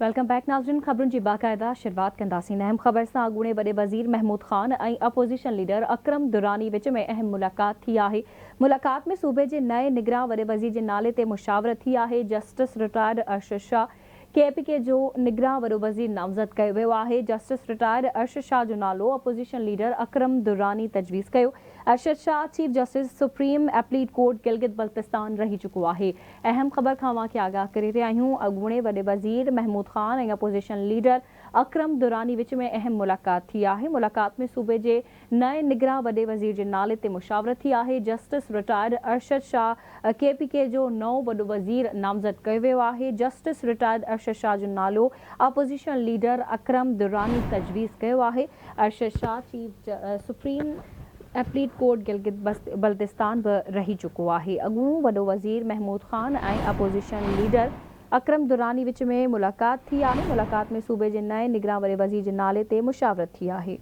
Welcome back नाज़रीन। ख़बरुनि जी बाक़ायदा शुरुआत कंदासीं। अहम ख़बर सां अॻूणे वॾे वज़ीर महमूद ख़ान ऐं अपोज़िशन लीडर अकरम दुरानी विच में अहम मुलाक़ात थी आहे। मुलाक़ात में सूबे जे नए निगरां वॾे वज़ीर जे नाले ते मुशावरत थी आहे। Justice retired Arshad Shah KPK जो निगरां वॾो वज़ीर नामज़द कयो वियो आहे। जस्टिस रिटायर्ड अरशद शाह जो नालो अपोज़िशन लीडर अकरम दुरानी तजवीज़ कयो। Arshad Shah chief justice supreme appellate court Gilgit Baltistan रही चुको आहे। अहम ख़बर खां अवां खे आगाह करे रहिया आहियूं। अॻूणे वॾे वज़ीर महमूद ख़ान ऐं अपोज़िशन लीडर अकरम दुरानी विच में अहम मुलाक़ात थी आहे। मुलाक़ात में सूबे जे नए निगरां वॾे वज़ीर जे नाले ते मुशावरत थी आहे। Justice retired Arshad Shah KPK जो नओं वॾो वज़ीर नामज़द कयो वियो आहे। जस्टिस रिटायर्ड अरशद शाह जो नालो अपोज़िशन लीडर अकरम दुरानी तजवीज़ कयो आहे। Arshad Shah chief supreme appellate court Gilgit Baltistan बि रही चुको आहे। अॻूणो वॾो वज़ीर महमूद ख़ान ऐं अपोज़िशन लीडर अकरम दुरानी विच में मुलाक़ात थी आहे। मुलाक़ात में सूबे जे नए निगरां वॾे वज़ीर जे नाले ते मुशावरत थी आहे।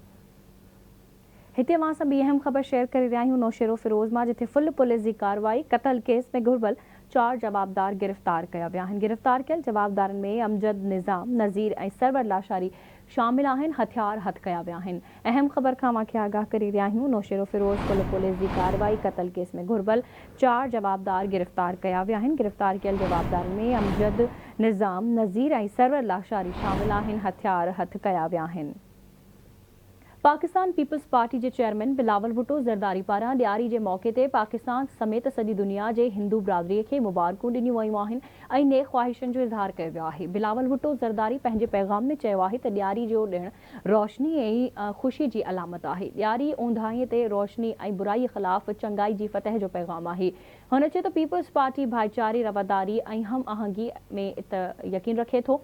हिते अवां सां ॿी अहम ख़बर शेयर करे रहिया आहियूं। नौशेरो फिरोज़ मां जिथे फुल पुलिस जी कार्रवाई क़तल केस में घुर्बल 4 जवाबदार गिरफ़्तार कया विया आहिनि। गिरफ़्तार कयल जवाबदारनि में अमजद निज़ाम नज़ीर ऐं सरवर लाशारी शामिल आहिनि। हथियार हथ कया विया आहिनि। अहम ख़बर खां अवां खे आगाह करे रहिया आहियूं। नौशेरो फिरोज़ फुल पुलिस जी कार्रवाई क़तल केस में घुर्बल 4 जवाबदार गिरफ़्तार कया विया आहिनि। गिरफ़्तार कयल जवाबदारनि में अमजद निज़ाम नज़ीर ऐं सरवर लाशारी शामिल आहिनि। हथियार हथ कया विया आहिनि। पाकिस्तान पीपल्स पार्टी जे चेयरमैन बिलावल भुट्टो ज़रदारी पारां ॾियारी जे मौक़े ते पाकिस्तान समेत सॼी दुनिया जे हिंदू बिरादरीअ खे मुबारकूं ॾिनियूं वयूं आहिनि ऐं नेक ख़्वाहिशनि जो इज़हार कयो वियो आहे। बिलावल भुट्टो ज़रदारी पंहिंजे पैगाम में चयो आहे त ॾियारी जो ॾिणु रोशनी ऐं ख़ुशी जी अलामत आहे। ॾियारी ऊंदाहीअ ते रोशनी ऐं बुराईअ ख़िलाफ़ चङाई जी फतह जो पैगाम आहे। हुन चयो त पीपल्स पार्टी भाईचारे रवादारी ऐं हम आहंगी में यकीन रखे थो।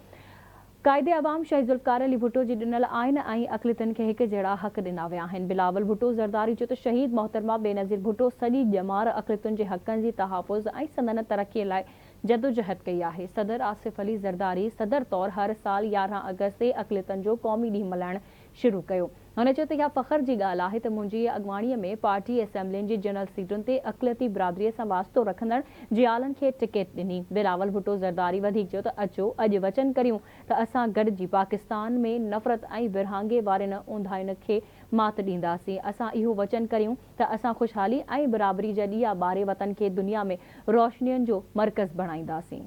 क़ाइदे अवाम शहीद ज़ुल्फ़िकार अली भुट्टो जी ॾिनल आइन ऐं अक़लियतुनि खे हिक जहिड़ा हक़ ॾिना विया आहिनि। बिलावल भुट्टो ज़रदारी चयो त शहीद मोहतरमा बेनज़ीर भुट्टो सॼी ॼमार अक़लियतुनि जे हक़नि जी तहफ़ुज़ ऐं संदन तरक़ीअ लाइ जदोजहद कई आहे। सदर आसिफ अली ज़रदारी सदर तौरु हर साल 11 अगस्त ते अक़लियतुनि जो क़ौमी ॾींहुं मल्हाइणु शुरू कयो। हुन चयो त इहा फ़ख़्र जी ॻाल्हि आहे त मुंहिंजी अॻुवाणीअ में पार्टी असेंबलियुनि जी जनरल सीटुनि ते अक़लियती बिरादरीअ सां वास्तो रखंदड़ जियालनि खे टिकट ॾिनी। बिलावल भुट्टो ज़रदारी वधीक चयो त अचो अॼु वचन करियूं त असां गॾिजी पाकिस्तान में नफ़रत ऐं विरहाङे वारनि ऊंदाहियुनि खे मात ॾींदासीं। असां इहो वचन करियूं त असां ख़ुशहाली ऐं बराबरी जा ॾीआ ॿारे वतन खे दुनिया में रोशनियुनि जो मर्कज़ बणाईंदासीं।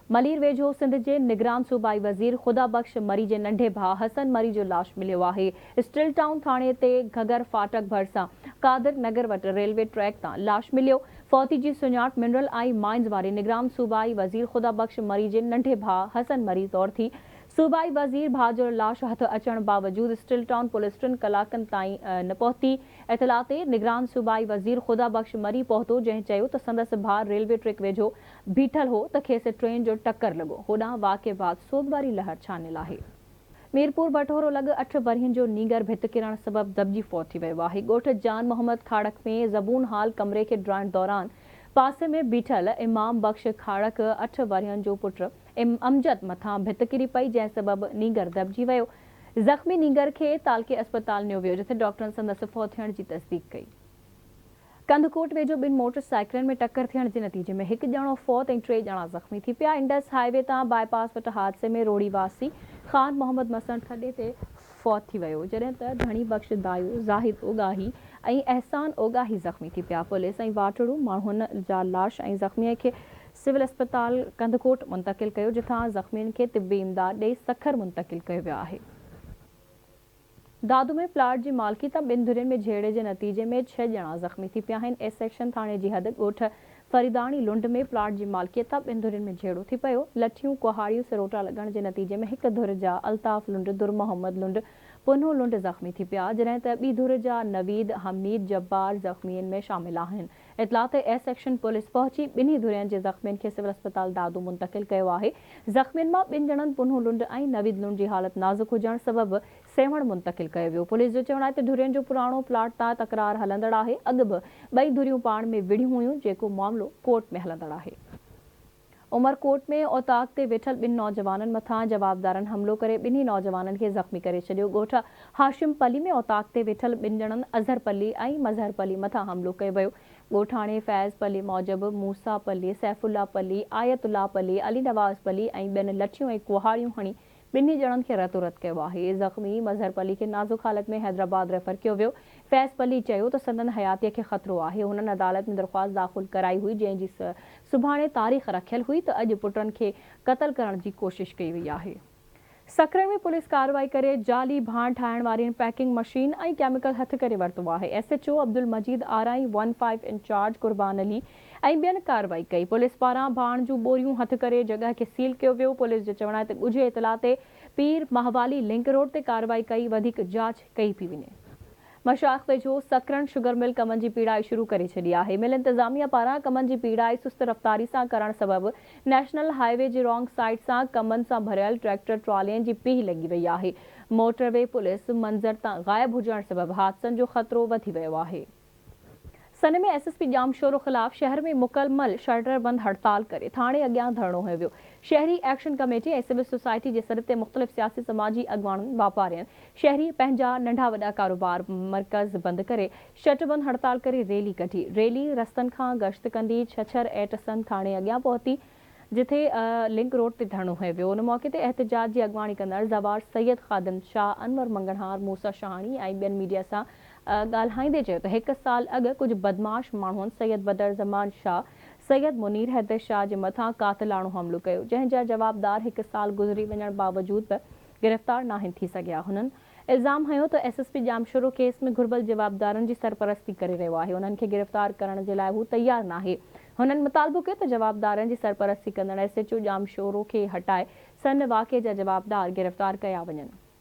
मलीर वेझो सिंध जे निगरान सूबाई वज़ीर ख़ुदा बख़्श मरी जे नंढे भाउ हसन मरी जो लाश मिलियो आहे। स्टिल टाउन थाणे ते घगर फाटक भरिसां कादिर नगर वटि रेलवे ट्रैक तां लाश मिलियो। फौती जी सुञाण मिनरल ऐं माइंस वारे निगरान सूबाई वज़ीर ख़ुदा बख़्श मरी जे नंढे भाउ हसन मरी तौरु थी। सूबाई वज़ीर भाउ जो लाश हथ अचण बावजूदि स्टिल टाउन पुलिस 3 कलाकनि ताईं न पहुती। इतला ते निगरान सूबाई वज़ीर ख़ुदा बख़्श मरी पहुतो, जंहिं चयो त संदसि भाउ रेलवे ट्रैक वेझो बीठल हो त खेसि ट्रेन जो टक्कर लॻो। होॾां वाक़िए बाद सोग वारी लहर छानियल आहे। मीरपुर बटोरो लॻ 8 वरियनि जो नीगर भित किरण सबबि दॿिजी फौत थी वियो आहे। ॻोठ जान मोहम्मद खाड़क में ज़बून हाल कमरे खे ड्राइण दौरान पासे में बीठल इमाम बख़्श खाड़क 8 वरियनि जो पुटु अमजद मथां भित किरी पई, जंहिं सबबि नीगर दॿिजी वियो। ज़ख़्मी नीगर खे तालके अस्पताल नियो वियो, जिथे डॉक्टरनि संदसि फौत थियण जी तस्दीक कई। कंदकोट वेझो 2 मोटरसाइकिलनि में टक्कर थियण जे नतीजे में 1 ॼणो फौत ऐं 3 ॼणा ज़ख़्मी थी पिया। इंडस हाईवे तां बाईपास वटि हादसे में रोड़ी वासी ख़ान मोहम्मद मसन खॾे ते फौत थी वियो, जॾहिं त धणी बख़्श दायूं ज़ाहिद ओगाही ऐं अहसान ओगाही ज़ख़्मी थी पिया। पुलिस ऐं वाटड़ू माण्हुनि जा लाश ऐं ज़ख़्मीअ खे सिविल अस्पताल कंदकोट मुंतक़िल कयो, जिथां ज़ख़्मियुनि खे तिबी इमदाद ॾेई सखर मुंतक़िल कयो वियो आहे। दादू में प्लाट जी मालिकी तां 2 धुरियुनि में झेड़े जे नतीजे में 6 ॼणा ज़ख़्मी थी पिया आहिनि। एस सेक्शन थाणे जी हद ॻोठ फरीदाणी लुंड में प्लाट जी मालिकीअ तां 2 धुरियुनि में झेड़ो थी पियो। लठियूं कुहाड़ियूं सिरोटा लॻण जे नतीजे में 1 धुर जा अल्ताफ़ लुंड, दुर मोहम्मद लुंड, पुन्हो लुंड ज़ख़्मी थी पिया, जॾहिं त ॿी धुर जा नवीद हमीद जब्बार ज़ख़्मियुनि में शामिल आहिनि। इतला ते एस सेक्शन पुलिस पहुची 2 धुरियुनि जे ज़ख़्मियुनि खे सिविल अस्पताल दादू मुंतक़िल कयो आहे। ज़ख़्मियुनि मां 2 ॼणनि पुन्हो लुंड ऐं नवीद लुंड जी हालत नाज़ुक हुजण सबबि सेवण मुंतक़िल कयो वियो। पुलिस जो चवणु आहे त धुरियुनि जो पुराणो प्लाट तां तकरार हलंदड़ आहे। अॻु बि 2 धुरियूं पाण में विढ़ियूं हुयूं, जेको मामिलो कोर्ट में हलंदड़ आहे। उमरकोट में औताक ते वेठल 2 नौजवाननि मथां जवाबदारनि हमलो करे 2 नौजवाननि खे ज़ख़्मी करे छॾियो। ॻोठ हाशिम पली में औताक ते वेठल 2 ॼणनि अज़हर पली ऐं मज़हर पली मथां हमलो कयो वियो। ॻोठाणे फैज़ पली मौजब मूसा पली, सैफुल्ला पली, आयतुल्ला पली, अली नवाज़ पली ऐं ॿियनि लठियूं ऐं कुहाड़ियूं हणी ॿिन्ही ॼणनि खे रतो रत कयो आहे। ज़ख़्मी मज़हर पली खे नाज़ुक हालत में हैदराबाद रेफर कयो वियो। फैज़ पली चयो त संदनि हयातीअ खे ख़तरो आहे। हुननि अदालत में दरख़्वास्त दाख़िल कराई हुई, जंहिंजी सुभाणे तारीख़ रखियल हुई त अॼु पुटनि खे क़तल करण जी कोशिश कई वई आहे। सकरन में पुलिस कार्रवाई करे जाली भाण ठाहिण वारी पैकिंग मशीन ऐं केमिकल हथ करे वरितो आहे। SHO अब्दुल मजीद आरआई 15 इंचार्ज कुर्बान अली ऐं ॿियनि कार्रवाई कई। पुलिस पारां भाण जूं बोरियूं हथ करे जॻह खे सील कयो वियो। पुलिस जे चवण ते ॻुझे इतला ते पीर महवाली लिंक रोड ते कार्रवाई कई वधीक जांच कई पई वञे। मशाख वेझो सकरन शुगर मिल कमनि जी पीड़ाई शुरू करे छॾी आहे। मिल इंतज़ामिया पारां कमनि जी पीड़ाई सुस्त रफ़्तारी सां करण सबबि नेशनल हाईवे जे रॉन्ग साइड सां कमनि सां भरियल ट्रैक्टर ट्रॉलियुनि जी पीह लॻी वई आहे। मोटरवे पुलिस मंज़र तां ग़ाइब हुजण सबबि हादसनि जो ख़तरो वधी वियो आहे। सन में SSP जामशोरो ख़िलाफ़ शहर में मुकमल शटर बंद हड़ताल करे थाणे अॻियां धरणो हयो वियो। शहरी एक्शन कमेटी ऐं सिविल सोसाइटी जे सॾ ते मुख़्तलिफ़ सियासी समाजी अॻवाननि वापारियनि शहरी पंहिंजा नंढा वॾा कारोबार मर्कज़ बंदि करे शटर बंद हड़ताल करे रैली कढी। रैली रस्तनि खां गश्त कंदी छछर एटसन थाणे अॻियां पहुती, जिथे लिंक रोड ते धरणो हयो वियो। उन मौक़े ते एहतजाज जी अॻवानी कंदड़ ज़वार सैयद ख़ादिम शाह, अनवर मंगणहार, मूसा शाहानी ऐं ॿियनि मीडिया सां ॻाल्हाईंदे चयो त 1 साल अॻु कुझु बदमाश माण्हुनि सैयद बदर ज़मान शाह, सैयद मुनीर हैदर शाह जे मथां कातिलाणो हमलो कयो, जंहिंजा जवाबदार 1 साल गुज़री वञण बावजूद बि गिरफ़्तार नाहिनि थी सघिया। हुननि इल्ज़ाम हयो त SSP जामशोरो केस में घुर्बल जवाबदारनि जी सरपरस्ती करे रहियो आहे। उन्हनि खे गिरफ़्तार करण जे लाइ हू तयारु नाहे। हुननि मुतालबो कयो त जवाबदारनि जी सरपरस्ती कंदड़ SHO जामशोरो खे हटाए सन वाक़िए जा जवाबदार गिरफ़्तार कया वञनि।